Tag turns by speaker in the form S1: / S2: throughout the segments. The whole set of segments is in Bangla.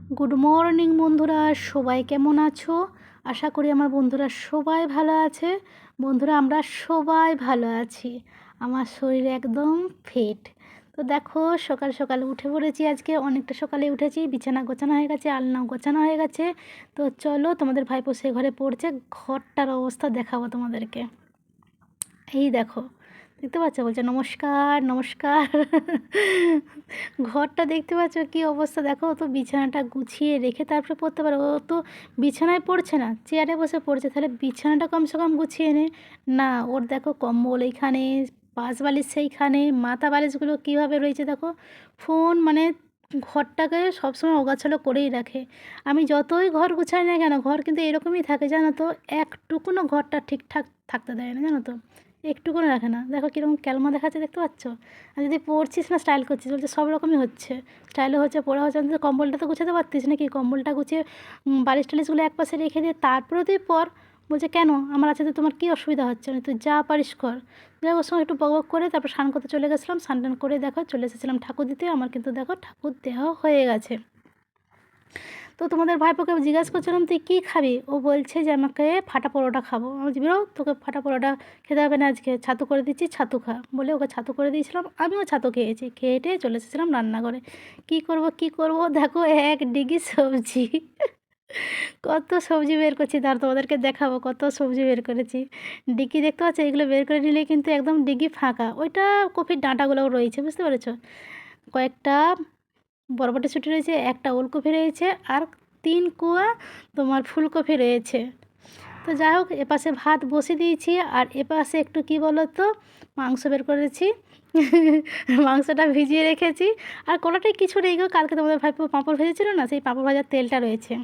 S1: গুড মর্নিং বন্ধুরা, সবাই কেমন আছো? আশা করি আমার বন্ধুরা সবাই ভালো আছে। বন্ধুরা, আমরা সবাই ভালো আছি। আমার শরীর একদম ফিট। তো দেখো, সকাল সকাল উঠে পড়েছি। আজকে অনেকটা সকালে উঠেছি, বিছানা গোছানো হয়ে গেছে, আলনাও গোছানো হয়ে গেছে। তো চলো, তোমাদের ভাইপো সে ঘরে পড়ছে, ঘরটার অবস্থা দেখাবো তোমাদেরকে। এই দেখো, দেখতে পাচ্ছ? বলছে নমস্কার নমস্কার। ঘরটা দেখতে পাচ্ছ কি অবস্থা? দেখো, ও তো বিছানাটা গুছিয়ে রেখে তারপরে পড়তে পারে। ও তো বিছানায় পড়ছে না, চেয়ারে বসে পড়ছে। তাহলে বিছানাটা কমসে কম গুছিয়ে নে। না, ওর দেখো কম্বল এইখানে, পাশ বালিশ সেইখানে, মাথা বালিশগুলো কীভাবে রয়েছে দেখো। ফোন মানে ঘরটাকে সবসময় ওগাছালো করেই রাখে। আমি যতই ঘর গুছাই না কেন, ঘর কিন্তু এরকমই থাকে জানো তো। একটুকুনও ঘরটা ঠিকঠাক থাকতে দেয় না, জানো তো। একটুকুনও রাখে না। দেখো কীরকম ক্যালমা দেখাচ্ছে, দেখতে পাচ্ছ? আর যদি পড়ছিস না স্টাইল করছিস, বলছে সব রকমই হচ্ছে, স্টাইলও হচ্ছে, পড়া হচ্ছে। তো কম্বলটা তো গুছাতে পারতিস নাকি? কম্বলটা গুছিয়ে বালিশ টালিশগুলো এক পাশে রেখে দিয়ে তারপরে তুই পর। বলছে কেন, আমার আছে তো তোমার কী অসুবিধা হচ্ছে? তুই যা পারিস কর। যাই হোক, ওর সঙ্গে একটু বক করে তারপর স্নান করতে চলে গেছিলাম। স্নান টান করে দেখো চলে এসেছিলাম ঠাকুর দিতে। আমার কিন্তু দেখো ঠাকুর দেওয়া হয়ে গেছে। তো তোমাদের ভাইপোকে জিজ্ঞাসা করছিলাম তুই কী খাবি? ও বলছে যে আমাকে ফাটা পরোটা খাবো। আমি বলছি বেরো, তোকে ফাটা পরোটা খেতে হবে না, আজকে ছাতু করে দিচ্ছি, ছাতু খা। বলে ওকে ছাতু করে দিয়েছিলাম, আমিও ছাতু খেয়েছি। খেয়ে টেয়ে চলে এসেছিলাম রান্নাঘরে। কী করবো দেখো, এক ডিগি সবজি। কত সবজি বের করছি, তার তোমাদেরকে দেখাবো কত সবজি বের করেছি। ডিগি দেখতে পাচ্ছ? এগুলো বের করে নিলে কিন্তু একদম ডিগি ফাঁকা। ওইটা কপির ডাঁটাগুলোও রয়েছে, বুঝতে পেরেছো? কয়েকটা বরবটিশুঁটি রয়েছে, একটা ওলকপি রয়েছে, আর 3 কোয়া তোমার ফুলকপি রয়েছে। তো যাই হোক, এপাশে ভাত বসিয়ে দিয়েছি, আর এপাশে একটু কী বলো তো, মাংস বের করেছি। মাংসটা ভিজিয়ে রেখেছি। আর কোনোটাই কিছু নেই গো, কালকে তোমাদের ভাইপো পাঁপড় ভেজেছিল না, সেই পাঁপড় ভাজার তেলটা রয়েছে।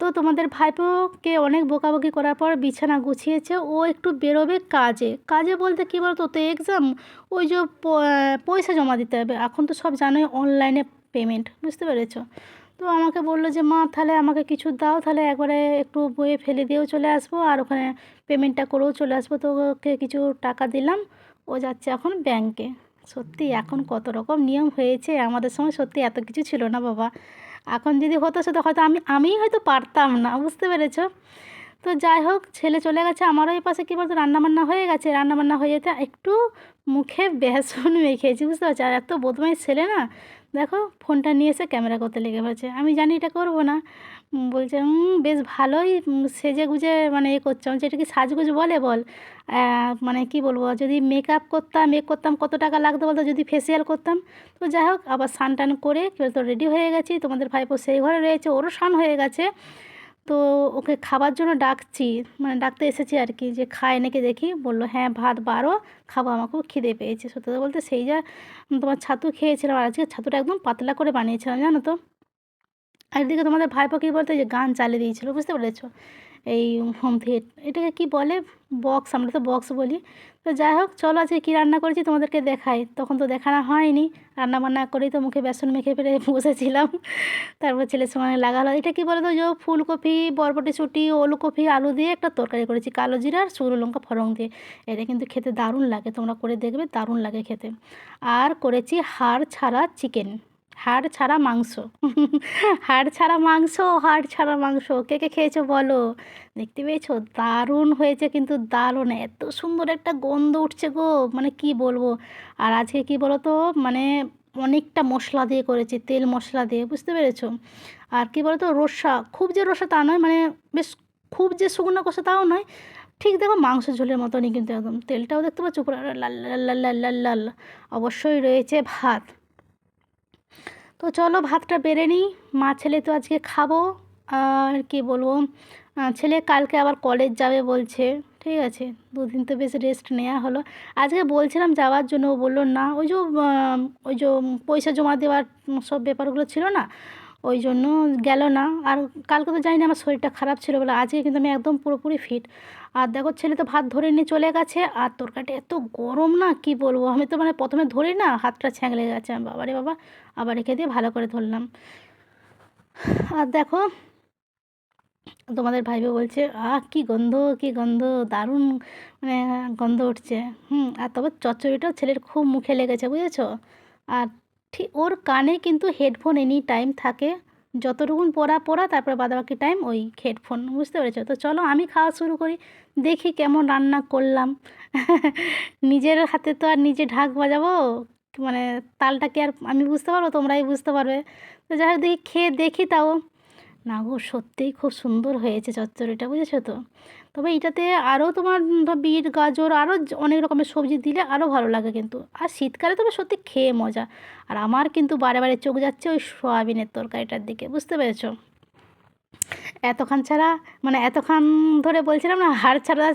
S1: তো তোমাদের ভাইপোকে অনেক বকাবকি করার পর বিছানা গুছিয়েছে। ও একটু বেরোবে কাজে। কাজে বলতে কী বলতো, তো এক্সাম, ওই যে পয়সা জমা দিতে হবে। এখন তো সব জানোই অনলাইনে পেমেন্ট, বুঝতে পেরেছো? তো আমাকে বললো যে মা তাহলে আমাকে কিছু দাও, তাহলে একবারে একটু বইয়ে ফেলে দিয়েও চলে আসবো, আর ওখানে পেমেন্টটা করেও চলে আসবো। তো ওকে কিছু টাকা দিলাম, ও যাচ্ছে এখন ব্যাংকে। সত্যি এখন কত রকম নিয়ম হয়েছে, আমাদের সময় সত্যি এত কিছু ছিল না বাবা। এখন যদি হতো সেটা হয়তো আমিই হয়তো পারতাম না, বুঝতে পেরেছো? তো যাই হোক, ছেলে চলে গেছে। আমারও এই পাশে কী বলতো, রান্নাবান্না হয়ে গেছে। রান্নাবান্না হয়ে যেতে একটু মুখে বেসন মেখেছি, বুঝতে পারছো? আর এত বদমাইশ ছেলে না, দেখো ফোনটা নিয়ে এসে ক্যামেরা করতে লেগে পড়েছে। আমি জানি এটা করবো না। বলছে বেশ ভালোই সেজে গুজে মানে এ করছো। আমি বলছি, এটা কি সাজগোজ বলে বল? মানে কি বলবো, যদি মেকআপ করতাম কত টাকা লাগতো বলতো, যদি ফেসিয়াল করতাম। তো যাই হোক, আবার স্নান টান করে কী বলতো রেডি হয়ে গেছি। তোমাদের ভাইপো সেই ঘরে রয়েছে, ওরও স্নান হয়ে গেছে। তো ওকে খাবার জন্য ডাকছি, মানে ডাকতে এসেছি আর কি, যে খায় নাকি দেখি। বললো হ্যাঁ ভাত বাড়ো, খাবো, আমাকেও খিদে পেয়েছে। সত্যি কথা বলতে সেই যা তোমার ছাতু খেয়েছিলাম, আর আজকে ছাতুটা একদম পাতলা করে বানিয়েছিলাম, জানো তো। আর এদিকে তোমাদের ভাইপো কী বলতো, যে গান চালিয়ে দিয়েছিলো, বুঝতে পেরেছো? এই হোম থিয়েটার, এটাকে কি বলে, বক্স, আমরা তো বক্স বলি। তো যাই হোক, চলো আজকে কী রান্না করেছি তোমাদেরকে দেখাই। তখন তো দেখানো হয়নি। রান্না বান্না করেই তো মুখে বেসন মেখে ফেলে বসেছিলাম। তারপর ছেলের সঙ্গে লাগা হলো। এটা কী বলো তো, যে ফুলকপি, বরবটিশুঁটি, ওলকপি, আলু দিয়ে একটা তরকারি করেছি, কালো জিরা আর শুকনো লঙ্কা ফোড়ন দিয়ে। এটা কিন্তু খেতে দারুণ লাগে, তোমরা করে দেখবে, দারুণ লাগে খেতে। আর করেছি হাড় ছাড়া চিকেন, হাড় ছাড়া মাংস। হাড় ছাড়া মাংস, হাড় ছাড়া মাংস, কে কে খেয়েছো বলো? দেখতে পেয়েছো? দারুণ হয়েছে কিন্তু, দারুণ, এত সুন্দর একটা গন্ধ উঠছে গো, মানে কি বলবো। আর আজকে কি বলো তো, মানে অনেকটা মশলা দিয়ে করেছি, তেল মশলা দিয়ে, বুঝতে পেরেছো? আর কি বলো তো, রসা, খুব যে রসা তা নয়, মানে বেশ খুব যে শুকনো কষা তাও নয়। ঠিক দেখো মাংস ঝোলের মতনই কিন্তু একদম। তেলটাও দেখতে পাচ্ছ পুরো লাল লাল লাল লাল লাল লাল। অবশ্যই রয়েছে ভাত। তো চলো ভাতটা বেড়ে নিই। মা ছেলে তো আজকে খাবো। আর কি বলবো, ছেলে কালকে আবার কলেজ যাবে বলছে। ঠিক আছে, দুদিন তো বেশ রেস্ট নেওয়া হলো। আজকে বলছিলাম যাওয়ার জন্য, ও বললো না, ওই যে পয়সা জমা দেওয়ার সব ব্যাপারগুলো ছিল না, ওই জন্য গেল না। আর কালকে তো জানি না, আমার শরীরটা খারাপ ছিল বলে। আজকে কিন্তু আমি একদম পুরোপুরি ফিট। আর দেখো ছেলে তো ভাত ধরে নিয়ে চলে গেছে, আর তরকারিটা এত গরম না, কি বলবো। আমি তো মানে প্রথমে ধরি না, হাতটা ছ্যাঁকলে গেছে, বাবারে বাবা। আবার রেখে দিয়ে ভালো করে ধরলাম। আর দেখো, তোমাদের ভাইবে বলছে কী গন্ধ, কী গন্ধ, দারুণ, মানে গন্ধ উঠছে। আর তবে চচ্চড়িটাও ছেলের খুব মুখে লেগেছে, বুঝেছো? আর ঠিক ওর কানে কিন্তু হেডফোন এনি টাইম থাকে, যতটুকুন পড়া তারপরে বাদবাকি টাইম ওই হেডফোন, বুঝতে পেরেছো? তো চলো আমি খাওয়া শুরু করি, দেখি কেমন রান্না করলাম। নিজের হাতে তো আর নিজে ঢাক বাজাবো, মানে তালটা কি আর আমি বুঝতে পারবো, তোমরাই বুঝতে পারবে। তো যাই হোক দেখি, খেয়ে দেখি তাও। না গো, সত্যিই খুব সুন্দর হয়েছে চচ্চড়িটা, বুঝেছো তো? তবে এটাতে আরও তোমার বিট গাজর আরও অনেক রকমের সবজি দিলে আরও ভালো লাগে কিন্তু। আর শীতকালে তবে সত্যি খেয়ে মজা। আর আমার কিন্তু বারে বারে চোখ যাচ্ছে ওই সয়াবিনের তরকারিটার দিকে, বুঝতে পেরেছো? এতক্ষণ ছাড়া, মানে এতক্ষণ ধরে বলছিলাম না হাড় ছাড়া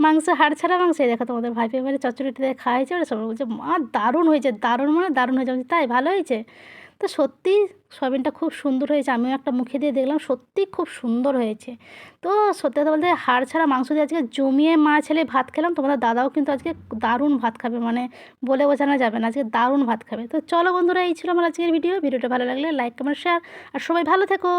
S1: মাংস, হাড় ছাড়া মাংস, এই দেখো তোমাদের ভাইপো এবারে চচ্চড়িটা দিয়ে খাওয়া হয়েছে, ওরা সবাই বলছে মা দারুণ হয়েছে, দারুণ মানে দারুণ হয়েছে। আমি বলছি, তাই ভালো হয়েছে? তো সত্যিই সয়াবিনটা খুব সুন্দর হয়েছে, আমিও একটা মুখে দিয়ে দেখলাম সত্যিই খুব সুন্দর হয়েছে। তো সত্যি কথা বলতে হাড় ছাড়া মাংস দিয়ে আজকে জমিয়ে মা ছেলে ভাত খেলাম। তোমাদের দাদাও কিন্তু আজকে দারুণ ভাত খাবে, মানে বলে বোঝানো যাবে না, আজকে দারুণ ভাত খাবে। তো চলো বন্ধুরা, এই ছিল আমার আজকের ভিডিওটা ভালো লাগলে লাইক কমেন্ট শেয়ার, আর সবাই ভালো থেকো।